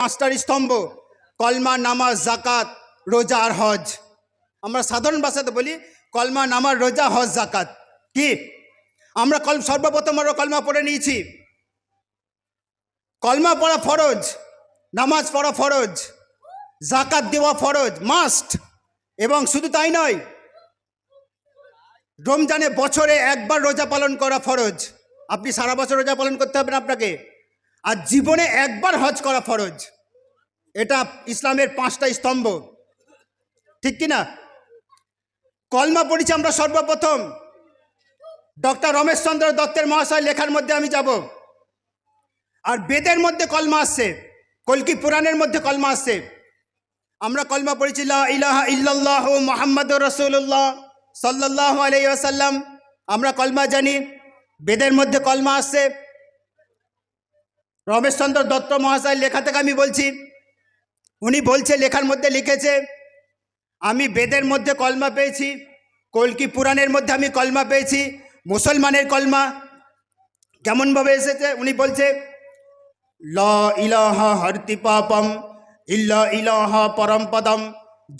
পাঁচটার স্তম্ভ কলমা, নামাজ, জাকাত, রোজা আর হজ। আমরা সাধারণ ভাষাতে বলি কলমা, নামাজ, রোজা, হজ, জাকাত। কি আমরা সর্বপ্রথম আমরা কলমা পড়ে নিয়েছি। কলমা পড়া ফরজ, নামাজ পড়া ফরজ, জাকাত দেওয়া ফরজ, মাস্ট। এবং শুধু তাই নয়, রমজানে বছরে একবার রোজা পালন করা ফরজ। আপনি সারা বছর রোজা পালন করতে হবে না আপনাকে। আর জীবনে একবার হজ করা ফরজ। এটা ইসলামের পাঁচটা স্তম্ভ, ঠিক কিনা? কলমা পড়েছি আমরা সর্বপ্রথম ডক্টর রমেশচন্দ্র দত্তের মহাশয় লেখার মধ্যে আমি যাব। আর বেদের মধ্যে কলমা আসছে, কল্কি পুরাণের মধ্যে কলমা আসছে। আমরা কলমা পড়েছি লা ইলাহা ইল্লাল্লাহ মুহাম্মাদুর রাসূলুল্লাহ সাল্লাল্লাহু আলাইহি ওয়াসাল্লাম। আমরা কলমা জানি, বেদের মধ্যে কলমা আসছে। রমেশচন্দ্র দত্ত মহাশয় লেখা থেকে আমি বলছি, উনি বলছে লেখার মধ্যে লিখেছে, আমি বেদের মধ্যে কলমা পেয়েছি, কল্কি পুরাণের মধ্যে আমি কলমা পেয়েছি। মুসলমানের কলমা কেমনভাবে এসেছে উনি বলছে, লা ইলাহা হরতি পাপম ইল্লা ইলাহা পরমপদম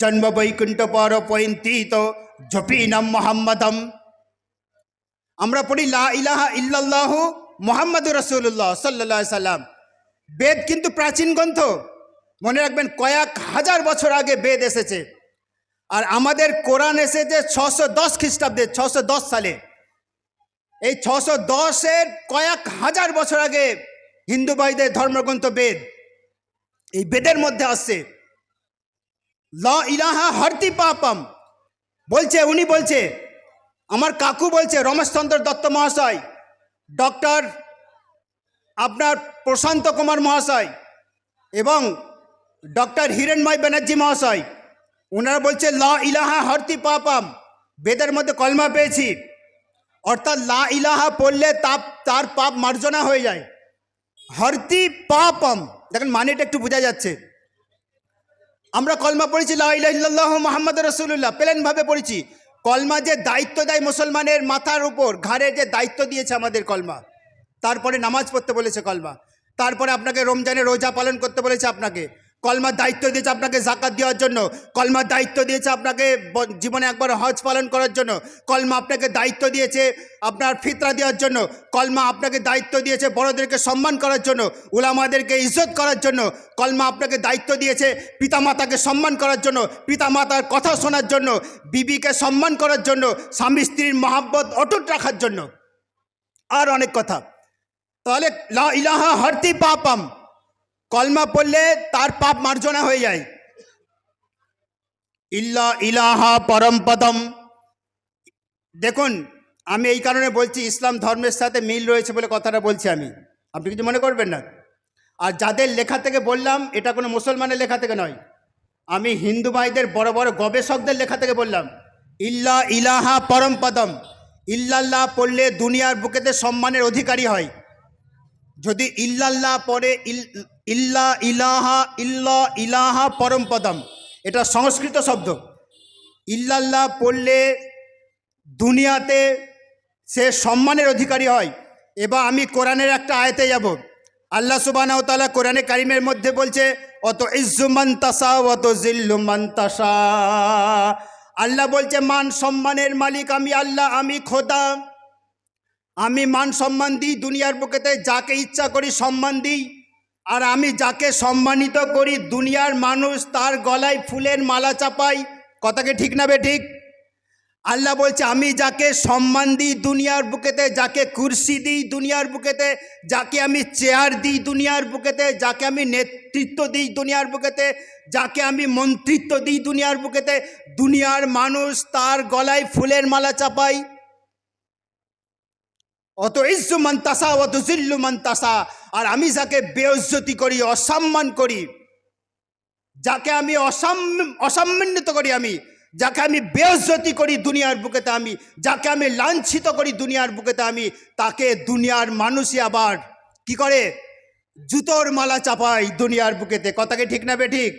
জন্ম বৈকুণ্ঠ পর পয়ন্তীত জপিনাম মোহাম্মদম। আমরা পড়ি লা ইলাহা ইল্লাল্লাহু মুহাম্মাদুর রাসূলুল্লাহ সাল্লাল্লাহু আলাইহি সাল্লাম। বেদ কিন্তু প্রাচীন গ্রন্থ, মনে রাখবেন কয়েক হাজার বছর আগে বেদ এসেছে। আর আমাদের কোরআন এসেছে 610 খ্রিস্টাব্দে, 610 সালে। এই 610-এর কয়েক হাজার বছর আগে হিন্দু ভাইদের ধর্মগ্রন্থ বেদ, এই বেদের মধ্যে আসছে লা ইলাহা হরতি পাপম। বলছে, উনি বলছে, আমার কাকু বলছে, রমেশচন্দ্র দত্ত মহাশয়, ডক্টর আপনার প্রশান্ত কুমার মহাশয় এবং ডক্টর হিরণময় ব্যানার্জি মহাশয়, ওনারা বলছে লা ইলাহা হরতি পাপম। বেদের মধ্যে কলমা পেয়েছি, অর্থাৎ লা ইলাহা পড়লে তার পাপ মার্জনা হয়ে যায়। হরতি পাপম, দেখেন মানেটা একটু বোঝা যাচ্ছে। আমরা কলমা পড়েছি লা ইলাহা ইল্লাল্লাহু মুহাম্মাদুর রাসূলুল্লাহ, প্লেনভাবে পড়েছি। কলমা যে দায়িত্ব দেয় মুসলমানের মাথার উপর, ঘাড়ে যে দায়িত্ব দিয়েছে আমাদের কলমা। তারপরে নামাজ পড়তে বলেছে কলমা, তারপরে আপনাকে রমজানে রোজা পালন করতে বলেছে আপনাকে। কলমার দায়িত্ব দিয়েছে আপনাকে জাকাত দেওয়ার জন্য, কলমার দায়িত্ব দিয়েছে আপনাকে জীবনে একবার হজ পালন করার জন্য, কলমা আপনাকে দায়িত্ব দিয়েছে আপনার ফিতরা দেওয়ার জন্য, কলমা আপনাকে দায়িত্ব দিয়েছে বড়দেরকে সম্মান করার জন্য, উলামাদেরকে ইজ্জত করার জন্য, কলমা আপনাকে দায়িত্ব দিয়েছে পিতামাতাকে সম্মান করার জন্য, পিতামাতার কথা শোনার জন্য, বিবিকে সম্মান করার জন্য, স্বামী স্ত্রীর মহাব্বত অটুট রাখার জন্য, আর অনেক কথা। তাহলে লা ইলাহা হরতি পাপম, কলমা পড়লে তার পাপ মার্জনা হয়ে যায়। ইল্লা ইলাহা পরমপদম, দেখুন আমি এই কারণে বলছি, ইসলাম ধর্মের সাথে মিল রয়েছে বলে কথাটা বলছি আমি, আপনি কিছু মনে করবেন না। আর যাদের লেখা থেকে বললাম, এটা কোনো মুসলমানের লেখা থেকে নয়, আমি হিন্দু ভাইদের বড় বড় গবেষকদের লেখা থেকে বললাম। ইল্লা ইলাহা পরমপদম, ইল্লাল্লাহ পড়লে দুনিয়ার বুকেতে সম্মানের অধিকারী হয়। যদি ইল্লাল্লাহ পড়ে, ইল্লা ইলাহা, ইল্লা ইলাহা পরমপদম, এটা সংস্কৃত শব্দ। ইল্লাল্লাহ পড়লে দুনিয়াতে সে সম্মানের অধিকারী হয়। এবার আমি কোরআনের একটা আয়াতে যাব। আল্লাহ সুবহানাহু ওয়া তাআলা কোরআনে কারিমের মধ্যে বলছে, অত ইজ্জু মান তাশা ওয়া তুযিল্লু মান তাশা। আল্লাহ বলছে মান সম্মানের মালিক আমি আল্লাহ, আমি খোদা। আমি মান সম্মান দিই দুনিয়ার বুকেতে, যাকে ইচ্ছা করি সম্মান দিই। আর আমি যাকে সম্মানিত করি দুনিয়ার মানুষ তার গলায় ফুলের মালা চাপাই। কথাকে ঠিক না বে ঠিক? আল্লাহ বলছে আমি যাকে সম্মান দিই দুনিয়ার বুকেতে, যাকে কুরসি দিই দুনিয়ার বুকেতে, যাকে আমি চেয়ার দিই দুনিয়ার বুকেতে, যাকে আমি নেতৃত্ব দিই দুনিয়ার বুকেতে, যাকে আমি মন্ত্রিত্ব দিই দুনিয়ার বুকেতে, দুনিয়ার মানুষ তার গলায় ফুলের মালা চাপাই। অত ইজ্জু মান তাশা ওয়া তুযিল্লু মান তাশা। আর আমি যাকে বেইজ্জতি করি, অসম্মান করি, যাকে আমি অসম্মানিত করি, আমি যাকে আমি বেইজ্জতি করি দুনিয়ার বুকেতে, আমি যাকে আমি লাঞ্ছিত করি দুনিয়ার বুকেতে, আমি তাকে দুনিয়ার মানুষই আবার কি করে? জুতোর মালা চাপাই দুনিয়ার বুকেতে। কথাকে ঠিক না বে ঠিক?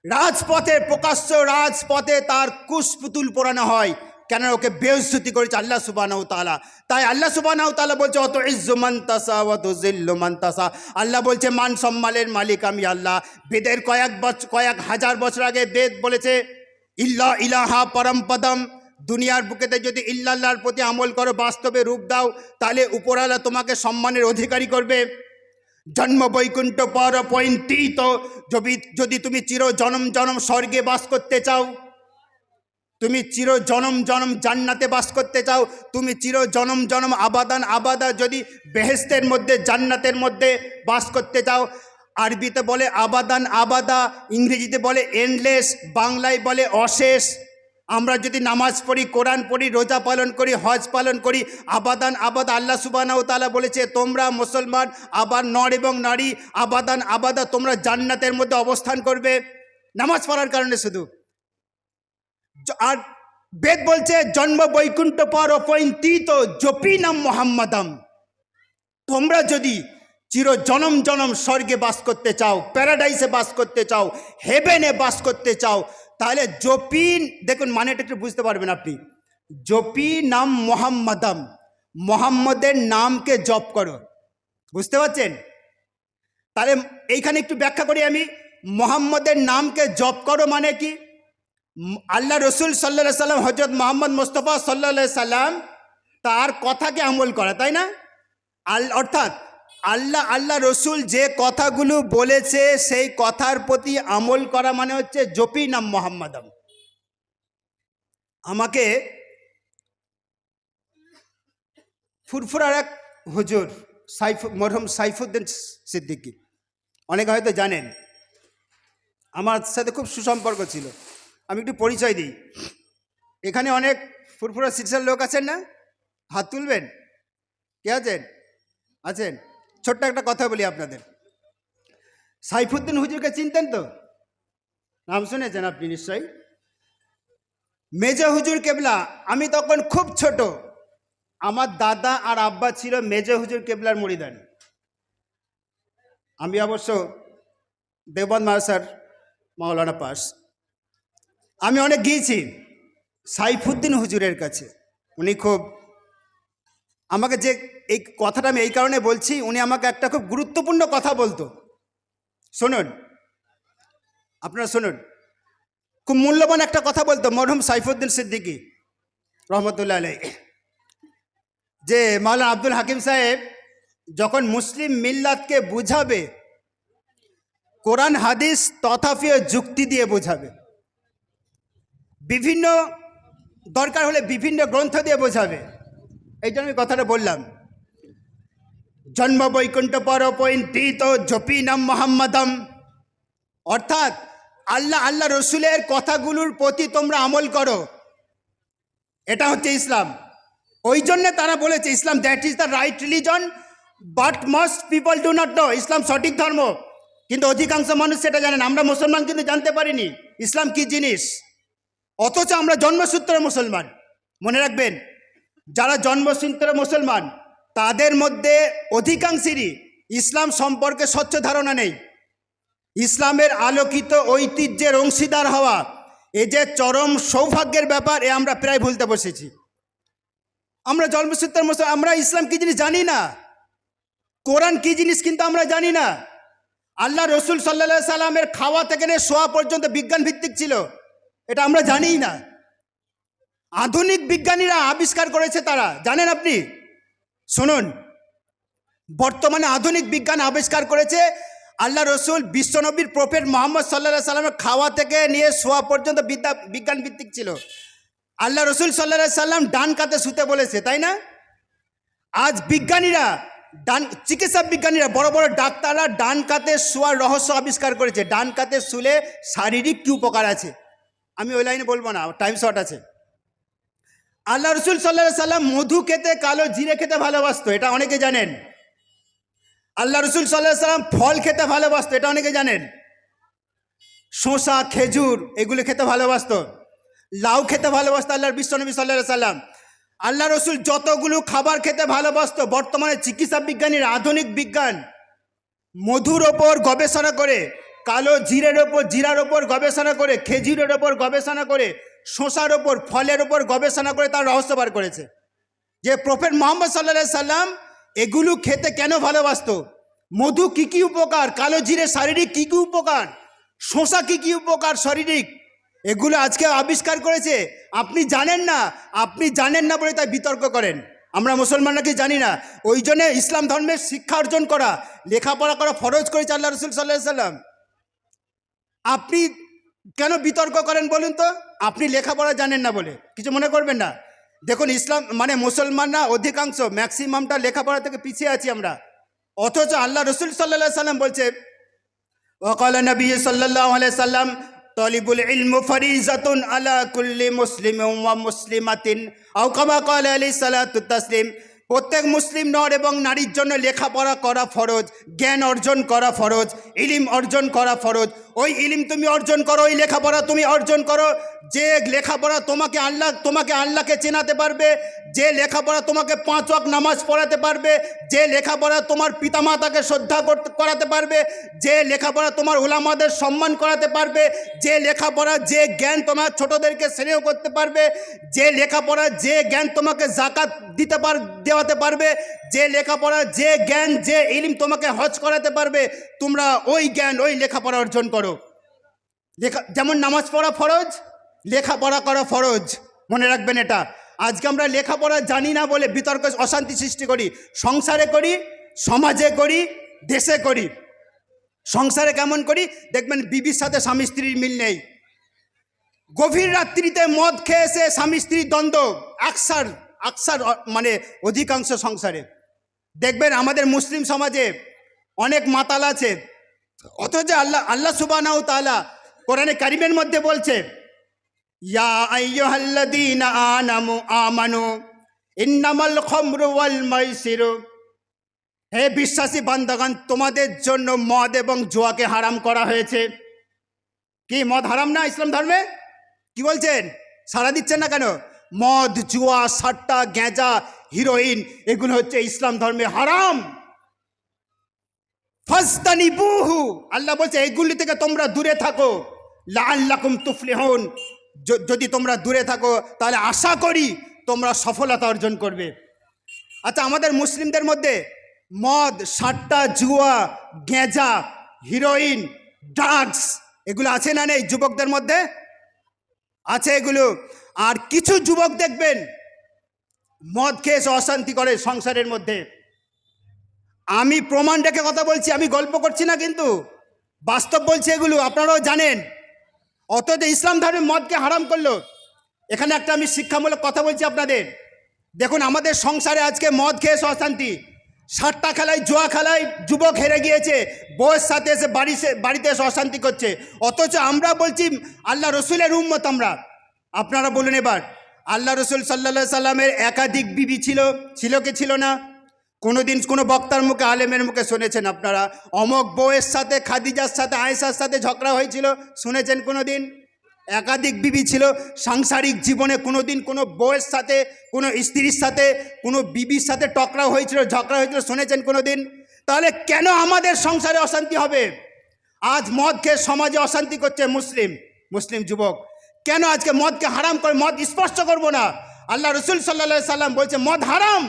রাজপথে, প্রকাশ্য রাজপথে তার কুশপুতুল পোড়ানো হয়, কেন ওকে বেইজ্জতি করেছে আল্লাহ সুবহানাহু ওয়া তাআলা। তাই আল্লাহ সুবহানাহু ওয়া তাআলা বলছে অত ইজ্জু মান তাসা ওয়া তুযিল্লু মান তাসা। আল্লাহ বলছে মান সম্মানের মালিক আমি আল্লাহ। বেদের কয়েক হাজার বছর আগে বেদ বলেছে ইল্লা ইলাহা পরমপদম, দুনিয়ার বুকেতে যদি ইল্লাল্লাহর প্রতি আমল করো, বাস্তবে রূপ দাও, তাহলে উপরওয়ালা তোমাকে সম্মানের অধিকারী করবে। জন্ম বৈকুণ্ঠ পর পৈন্তিত, যদি তুমি চির জনম জনম স্বর্গে বাস করতে চাও, তুমি চির জনম জনম জান্নাতে বাস করতে চাও, তুমি চির জনম জনম আবাদান আবাদা যদি বেহেশতের মধ্যে জান্নাতের মধ্যে বাস করতে চাও, আরবিতে বলে আবাদান আবাদা, ইংরেজিতে বলে এন্ডলেস, বাংলায় বলে অশেষ। আমরা যদি নামাজ পড়ি, কোরআন পড়ি, রোজা পালন করি, হজ পালন করি, আবাদান আবাদা। আল্লাহ সুবহানাহু ওয়া তাআলা বলেছে তোমরা মুসলমান আবার নর এবং নারী আবাদান আবাদা, তোমরা জান্নাতের মধ্যে অবস্থান করবে নামাজ পড়ার কারণে শুধু। আর বেদ বলছে জন্ম বৈকুণ্ঠ পর অপৈন্তিত জপি নাম মোহাম্মদম, তোমরা যদি চির জনম জনম স্বর্গে বাস করতে চাও, প্যারাডাইসে বাস করতে চাও, হেভেনে বাস করতে চাও, তাহলে জপি, দেখুন মানেটা একটু বুঝতে পারবেন আপনি, জপি নাম মোহাম্মদম, মোহাম্মদের নামকে জপ করো, বুঝতে পারছেন? তাহলে এইখানে একটু ব্যাখ্যা করি আমি, মোহাম্মদের নামকে জপ করো মানে কি? আল্লাহ রসুল সাল্লাল্লাহু আলাইহি সাল্লাম, হযরত মুহাম্মদ মুস্তাফা সাল্লাল্লাহু আলাইহি সাল্লাম, তার কথাকে আমল করা, তাই না? অর্থাৎ আল্লাহ রসুল যে কথাগুলো বলেছে সেই কথার প্রতি আমল করা মানে হচ্ছে জপি নাম মোহাম্মদম। আমাকে ফুরফুরার এক হুজুর মরহুম সাইফুদ্দিন সিদ্দিকী, অনেকে হয়তো জানেন, আমার সাথে খুব সুসম্পর্ক ছিল। আমি একটু পরিচয় দিই, এখানে অনেক ফুরফুরা শিলসার লোক আছেন না? হাত তুলবেন, কে আছেন? আছেন? ছোট্ট একটা কথা বলি আপনাদের, সাইফুদ্দিন হুজুরকে চিনতেন তো? নাম শুনেছেন আপনি নিশ্চয়ই। মেজো হুজুর কেবলা, আমি তখন খুব ছোট, আমার দাদা আর আব্বা ছিল মেজো হুজুর কেবলার মুরিদান। আমি অবশ্য দেওবন্দ মাদ্রাসার মাওলানা পাস। আমি অনেক গিয়েছি সাইফুদ্দিন হুজুরের কাছে, উনি খুব আমাকে, যে এই কথাটা আমি এই কারণে বলছি, উনি আমাকে একটা খুব গুরুত্বপূর্ণ কথা বলতো, শুনুন আপনারা শুনুন, খুব মূল্যবান একটা কথা বলতো মরহুম সাইফুদ্দিন সিদ্দিকী রহমতুল্লাহ আলাইহি, যে মাওলানা আব্দুল হাকিম সাহেব যখন মুসলিম মিল্লাতকে বুঝাবে, কোরআন হাদিস তথাফিয় যুক্তি দিয়ে বোঝাবে, বিভিন্ন দরকার হলে বিভিন্ন গ্রন্থ দিয়ে বোঝাবে। এই জন্য আমি কথাটা বললাম, জন্ম বৈকুণ্ঠ পর পৈন্তিত জপি নাম মোহাম্মদম, অর্থাৎ আল্লাহ রসুলের কথাগুলোর প্রতি তোমরা আমল করো, এটা হচ্ছে ইসলাম। ওই জন্যে তারা বলেছে Islam that is the right religion, but most people do not know, ইসলাম সঠিক ধর্ম, কিন্তু অধিকাংশ মানুষ সেটা জানেন। আমরা মুসলমান কিন্তু জানতে পারিনি ইসলাম কি জিনিস, অথচ আমরা জন্মসূত্রে মুসলমান। মনে রাখবেন, যারা জন্মসূত্রে মুসলমান তাদের মধ্যে অধিকাংশেরই ইসলাম সম্পর্কে স্বচ্ছ ধারণা নেই। ইসলামের আলোকিত ঐতিহ্যের অংশীদার হওয়া এ যে চরম সৌভাগ্যের ব্যাপার, এ আমরা প্রায় ভুলতে বসেছি। আমরা জন্মসূত্রে মুসলমান, আমরা ইসলাম কি জিনিস জানি না, কোরআন কি জিনিস কিন্তু আমরা জানি না। আল্লাহ রসুল সাল্লাল্লাহু আলাইহি সাল্লামের খাওয়া থেকে নিয়ে শোয়া পর্যন্ত বিজ্ঞান ভিত্তিক ছিল, এটা আমরা জানিই না। আধুনিক বিজ্ঞানীরা আবিষ্কার করেছে, তারা জানেন আপনি? শুনুন, বর্তমানে আধুনিক বিজ্ঞান আবিষ্কার করেছে আল্লাহ রসুল বিশ্বনবীর প্রফেট মুহাম্মদ সাল্লাল্লাহু আলাইহি সাল্লামের খাওয়া থেকে নিয়ে শোয়া পর্যন্ত বিজ্ঞান ভিত্তিক ছিল। আল্লাহ রসুল সাল্লাল্লাহু আলাইহি সাল্লাম ডান কাতে শুতে বলেছে, তাই না? আজ বিজ্ঞানীরা, চিকিৎসা বিজ্ঞানীরা, বড় বড় ডাক্তাররা ডান কাতে শোয়ার রহস্য আবিষ্কার করেছে। ডান কাতে শুলে শারীরিক কি উপকার আছে, আমি ওই লাইনে বলবো না, টাইম শর্ট আছে। আল্লাহ রসুল সাল্লাল্লাহু আলাইহি সাল্লাম মধু খেতে, কালো জিরে খেতে ভালোবাসতো, এটা অনেকে জানেন। আল্লাহ রসুল সাল্লাল্লাহু আলাইহি সাল্লাম ফল খেতে ভালোবাসতো, এটা অনেকে জানেন। শসা, খেজুর এগুলো খেতে ভালোবাসতো, লাউ খেতে ভালোবাসতো আল্লাহর বিশ্বনবী সাল্লাল্লাহু আলাইহি সাল্লাম। আল্লাহ রসুল যতগুলো খাবার খেতে ভালোবাসতো, বর্তমানে চিকিৎসা বিজ্ঞানীরা, আধুনিক বিজ্ঞান মধুর ওপর গবেষণা করে, কালো জিরার ওপর গবেষণা করে, খেজুরের ওপর গবেষণা করে শসার ওপর, ফলের ওপর গবেষণা করে তার রহস্য বার করেছে যে প্রফেট মোহাম্মদ সাল্লাল্লাহু সাল্লাম এগুলো খেতে কেন ভালোবাসতো, মধু কি কি উপকার, কালো জিরে শারীরিক কি কি উপকার, শসা কি কি উপকার শারীরিক, এগুলো আজকে আবিষ্কার করেছে। আপনি জানেন না বলে তাই বিতর্ক করেন। আমরা মুসলমানরা কি জানি না? ওই জন্য ইসলাম ধর্মের শিক্ষা অর্জন করা, লেখাপড়া করা ফরজ করেছে আল্লাহ রসুল সাল্লাল্লাহু আলাইহি সাল্লাম। আপনি কেন বিতর্ক করেন বলুন তো? আপনি লেখাপড়া জানেন না বলে কিছু মনে করবেন না। দেখুন, ইসলাম মানে মুসলমানরা অধিকাংশ ম্যাক্সিমামটা লেখাপড়া থেকে পিছিয়ে আছি আমরা, অথচ আল্লাহ রসুল সাল্লাল্লাহু আলাইহি সাল্লাম বলছে ওয়াকালা নবী সাল্লাল্লাহু আলাইহি সাল্লাম তলিবুল ইলমু ফরিজাতুন আলা কুল্লি মুসলিমিন ওয়া মুসলিমাতিন আও কামা ক্বালা আলাইহিস সালাতু তাসলিম। প্রত্যেক মুসলিম নর এবং নারীর জন্য লেখাপড়া করা ফরজ, জ্ঞান অর্জন করা ফরজ, ইলিম অর্জন করা ফরজ। ওই ইলিম তুমি অর্জন করো, ওই লেখাপড়া তুমি অর্জন করো যে লেখাপড়া তোমাকে আল্লাহকে চেনাতে পারবে, যে লেখাপড়া তোমাকে 5 ওয়াক্ত নামাজ পড়াতে পারবে, যে লেখাপড়া তোমার পিতামাতাকে শ্রদ্ধা করাতে পারবে, যে লেখাপড়া তোমার উলামাদের সম্মান করাতে পারবে, যে লেখাপড়া যে জ্ঞান তোমার ছোটদেরকে স্নেহ করতে পারবে, যে লেখাপড়া যে জ্ঞান তোমাকে জাকাত দেওয়াতে পারবে, যে লেখাপড়া যে জ্ঞান যে ইলম তোমাকে হজ করাতে পারবে, তোমরা ওই জ্ঞান ওই লেখাপড়া অর্জন করো। যেমন নামাজ পড়া ফরজ, লেখাপড়া করা ফরজ, মনে রাখবেন এটা। আজকে আমরা লেখাপড়া জানি না বলে বিতর্ক অশান্তি সৃষ্টি করি, সংসারে করি, সমাজে করি, দেশে করি। সংসারে কেমন করি দেখবেন, বিবির সাথে স্বামী স্ত্রীর মিল নেই, গভীর রাত্রিতে মদ খেয়ে এসে স্বামী স্ত্রীর দ্বন্দ্ব, আকসার মানে অধিকাংশ সংসারে দেখবেন। আমাদের মুসলিম সমাজে অনেক মাতাল আছে, অথচ আল্লাহ সুবহানাহু ওয়া তাআলা কোরআনে কারিমের মধ্যে বলছে ইয়া আইয়ুহাল্লাযীনা আমানু ইন্নামাল খামরু ওয়াল মাইসিরু, হে বিশ্বাসী বান্দাগণ, তোমাদের জন্য মদ এবং জুয়াকে হারাম করা হয়েছে। কি মদ হারাম না ইসলাম ধর্মে? কি বলছেন? সাড়া দিচ্ছেন না কেন? মদ, জুয়া, সাট্টা, গেঁজা, হিরোইন এগুলো হচ্ছে ইসলাম ধর্মে হারাম। ফাজতানিবুহু, আল্লাহ বলছে এগুলি থেকে তোমরা দূরে থাকো, লাআল্লাকুম তুফলিহুন, যদি তোমরা দূরে থাকো তাহলে আশা করি তোমরা সফলতা অর্জন করবে। আচ্ছা, আমাদের মুসলিমদের মধ্যে মদ, সাট্টা, জুয়া, গেঁজা, হিরোইন, ড্রাগস এগুলো আছে না নেই? যুবকদের মধ্যে আছে এগুলো। আর কিছু যুবক দেখবেন মদ খেয়ে অশান্তি করে সংসারের মধ্যে। আমি প্রমাণ রেখে কথা বলছি, আমি গল্প করছি না, কিন্তু বাস্তব বলছি এগুলো, আপনারাও জানেন। অথচ ইসলাম ধর্মে মদকে হারাম করলো। এখানে একটা আমি শিক্ষামূলক কথা বলছি আপনাদের। দেখুন, আমাদের সংসারে আজকে মদ খেয়ে অশান্তি, সাট্টা খেলায়, জুয়া খেলায় যুবক হেরে গিয়েছে, বউয়ের সাথে এসে বাড়িতে এসে অশান্তি করছে। অথচ আমরা বলছি আল্লাহ রসুলের উম্মত আমরা। আপনারা বলুন এবার, আল্লাহ রসুল সাল্লাল্লাহু সাল্লামের একাধিক বিবি ছিল কি ছিল না? কোনোদিন কোনো বক্তার মুখে, আলেমের মুখে শুনেছেন আপনারা অমক বউয়ের সাথে, খাদিজার সাথে, আয়েশার সাথে ঝগড়া হয়েছিল? শুনেছেন কোনোদিন? একাধিক বিবি ছিল। সাংসারিক জীবনে কোনোদিন কোনো বউয়ের সাথে, কোনো স্ত্রীর সাথে, কোনো বিবির সাথে টকরাও হয়েছিল, ঝগড়া হয়েছিল? শুনেছেন কোনোদিন? তাহলে কেন আমাদের সংসারে অশান্তি হবে? আজ মদ খেয়ে সমাজে অশান্তি করছে মুসলিম যুবক। কেন আজকে মদকে হারাম করে? মদ স্পর্শ করবো না। আল্লাহ রসুল সাল্লাল্লাহু আলাইহি সাল্লাম বলছে মদ হারাম।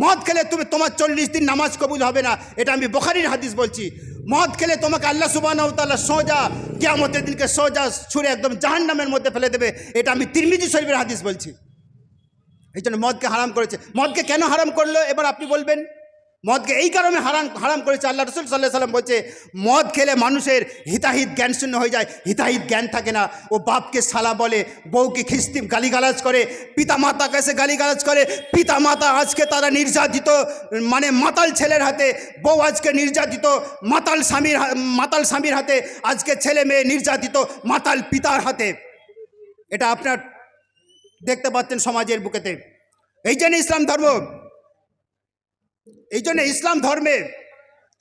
মদ খেলে তোমার 40 দিন নামাজ কবুল হবে না, এটা আমি বুখারীর হাদিস বলছি। মদ খেলে তোমাকে আল্লাহ সুবহানাহু ওয়া তাআলা সোজা কিয়ামতের দিনকে সোজা ছুঁড়ে একদম জাহান্নামের মধ্যে ফেলে দেবে, এটা আমি তিরমিজি শরীফের হাদিস বলছি। এই জন্য মদকে হারাম করেছে। মদকে কেন হারাম করলো এবার আপনি বলবেন? মদকে এই কারণে হারাম করেছে। আল্লাহ রসুল সাল্লাল্লাহু আলাইহি সাল্লাম বলছে মদ খেলে মানুষের হিতাহিত জ্ঞান শূন্য হয়ে যায়, হিতাহিত জ্ঞান থাকে না। ও বাপকে শালা বলে, বউকে খিস্তি গালিগালাজ করে, পিতা মাতাকে এসে গালিগালাজ করে। পিতা মাতা আজকে তারা নির্যাতিত, মানে মাতাল ছেলের হাতে, বউ আজকে নির্যাতিত মাতাল স্বামীর হাতে, আজকে ছেলে মেয়ে নির্যাতিত মাতাল পিতার হাতে। এটা আপনার দেখতে পাচ্ছেন সমাজের বুকেতে। এই জন্য ইসলাম ধর্মে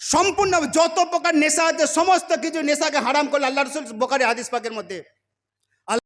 সম্পূর্ণ যত প্রকার নেশা আছে সমস্ত কিছু নেশাকে হারাম করলে আল্লাহ রসুল বুখারী হাদিস পাকের মধ্যে।